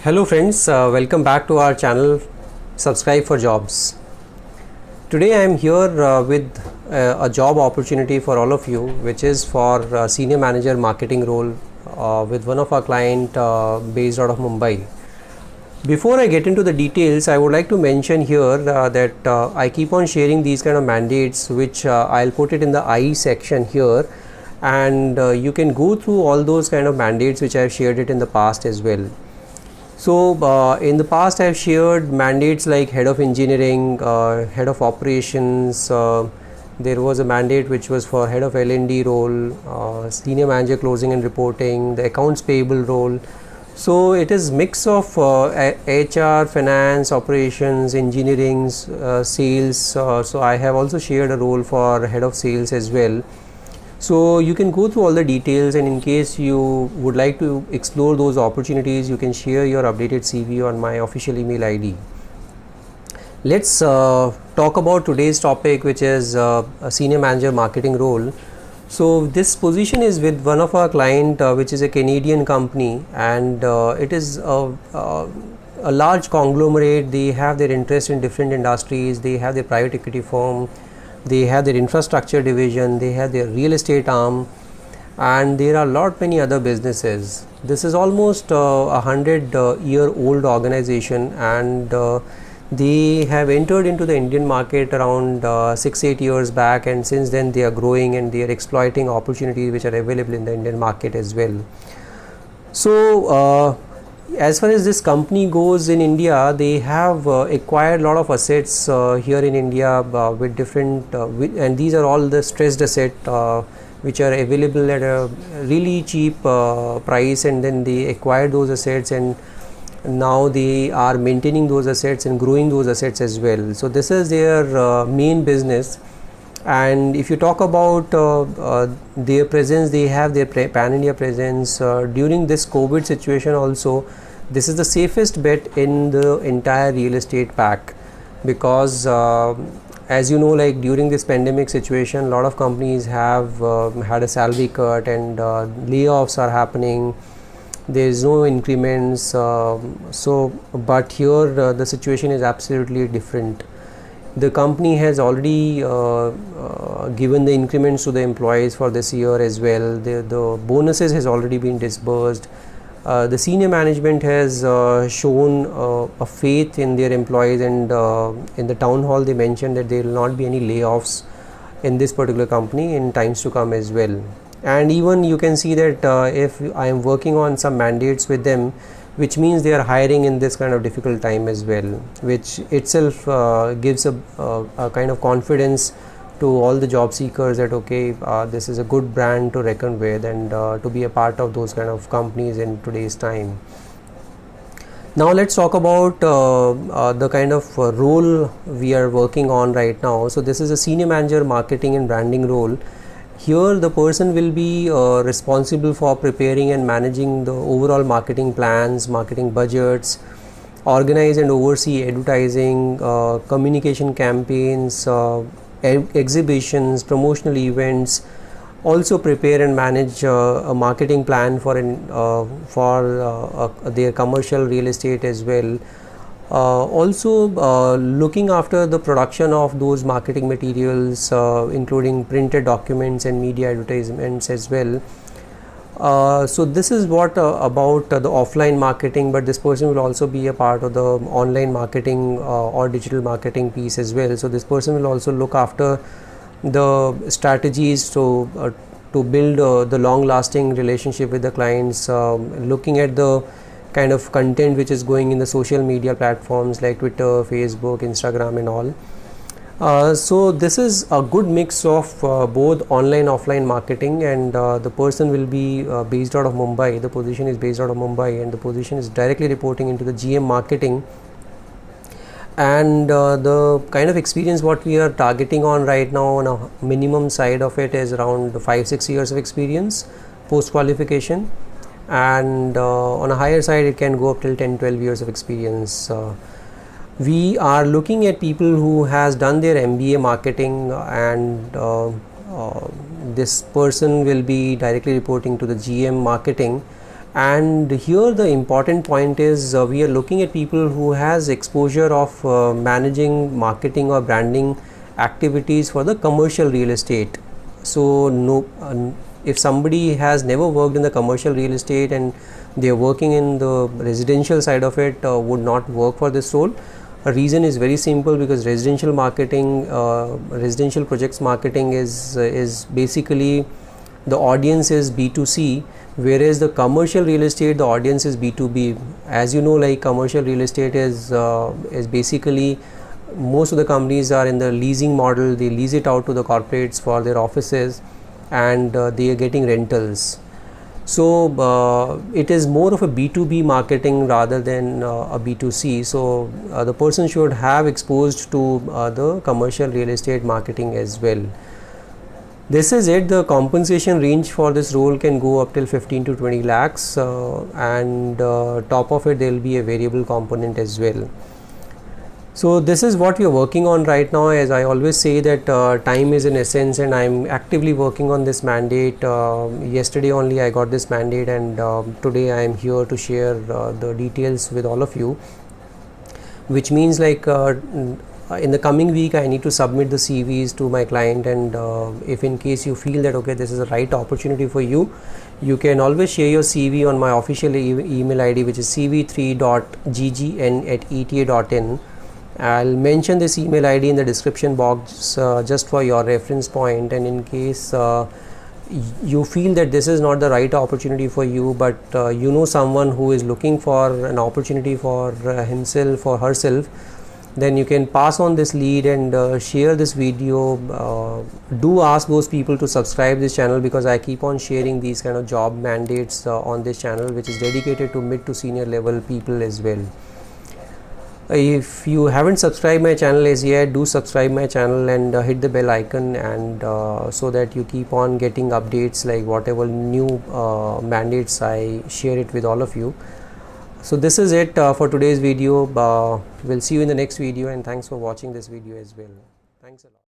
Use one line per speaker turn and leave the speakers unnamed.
Hello friends, welcome back to our channel Subscribe for Jobs. Today I am here with a job opportunity for all of you, which is for senior manager marketing role with one of our client based out of Mumbai. Before I get into the details, I would like to mention here that I keep on sharing these kind of mandates, which I'll put it in the I section here, and you can go through all those kind of mandates which I've shared it in the past as well. So in the past I have shared mandates like head of engineering, head of operations, there was a mandate which was for head of L&D role, senior manager closing and reporting, the accounts payable role. So it is mix of HR, finance, operations, engineering, sales. So I have also shared a role for head of sales as well. So you can go through all the details, and in case you would like to explore those opportunities, you can share your updated CV on my official email ID. Let's talk about today's topic, which is a senior manager marketing role. So this position is with one of our client, which is a Canadian company, and it is a large conglomerate. They have their interest in different industries. They have their private equity firm, they have their infrastructure division, they have their real estate arm, and there are many other businesses. This is almost a 100-year-old organization, and they have entered into the Indian market around 6-8 years back, and since then they are growing and they are exploiting opportunities which are available in the Indian market as well. So as far as this company goes in India, they have acquired a lot of assets here in India with different and these are all the stressed asset which are available at a really cheap price, and then they acquired those assets, and now they are maintaining those assets and growing those assets as well. So this is their main business. And if you talk about their presence, they have their pan-India presence. During this COVID situation also, this is the safest bet in the entire real estate pack, because as you know, like during this pandemic situation, a lot of companies have had a salary cut, and layoffs are happening. There is no increments. But here the situation is absolutely different. The company has already given the increments to the employees for this year as well. The bonuses has already been disbursed. The senior management has shown a faith in their employees, and in the town hall they mentioned that there will not be any layoffs in this particular company in times to come as well. And even you can see that if I am working on some mandates with them, which means they are hiring in this kind of difficult time as well, which itself gives a kind of confidence to all the job seekers that okay, this is a good brand to reckon with, and to be a part of those kind of companies in today's time. Now let's talk about the kind of role we are working on right now. So this is a senior manager marketing and branding role. Here the person will be responsible for preparing and managing the overall marketing plans, marketing budgets, organize and oversee advertising, communication campaigns, exhibitions, promotional events, also prepare and manage a marketing plan for their commercial real estate as well. Also looking after the production of those marketing materials, including printed documents and media advertisements as well. So this is what about the offline marketing, but this person will also be a part of the online marketing or digital marketing piece as well. So this person will also look after the strategies to build the long lasting relationship with the clients, looking at the kind of content which is going in the social media platforms like Twitter, Facebook, Instagram and all. So this is a good mix of both online offline marketing, and the person will be based out of Mumbai. The position is based out of Mumbai, and the position is directly reporting into the GM marketing. And the kind of experience what we are targeting on right now on a minimum side of it is around 5-6 years of experience post qualification, and on a higher side it can go up till 10-12 years of experience. We are looking at people who has done their MBA marketing, and this person will be directly reporting to the GM marketing, And here the important point is we are looking at people who has exposure of managing marketing or branding activities for the commercial real estate. So if somebody has never worked in the commercial real estate and they are working in the residential side of it, would not work for this role. A reason is very simple, because residential marketing, residential projects marketing is basically the audience is B2C, whereas the commercial real estate, the audience is B2B. As you know, like commercial real estate is basically, most of the companies are in the leasing model. They lease it out to the corporates for their offices, and they are getting rentals. So it is more of a B2B marketing rather than a B2C. So the person should have exposed to the commercial real estate marketing as well. This is it. The compensation range for this role can go up till 15 to 20 lakhs, and top of it there will be a variable component as well. So this is what we are working on right now. As I always say that time is an essence, and I'm actively working on this mandate. Yesterday only I got this mandate, and today I am here to share the details with all of you, which means like in the coming week I need to submit the CVs to my client, and if in case you feel that okay, this is the right opportunity for you, you can always share your CV on my official email ID, which is cv3.ggn@eta.in. I'll mention this email ID in the description box just for your reference point, and in case you feel that this is not the right opportunity for you, but you know someone who is looking for an opportunity for himself or herself, then you can pass on this lead and share this video. Do ask those people to subscribe this channel, because I keep on sharing these kind of job mandates on this channel, which is dedicated to mid to senior level people as well. If you haven't subscribed my channel as yet, do subscribe my channel and hit the bell icon, and so that you keep on getting updates like whatever new mandates I share it with all of you. So this is it for today's video. We'll see you in the next video, and thanks for watching this video as well. Thanks a lot.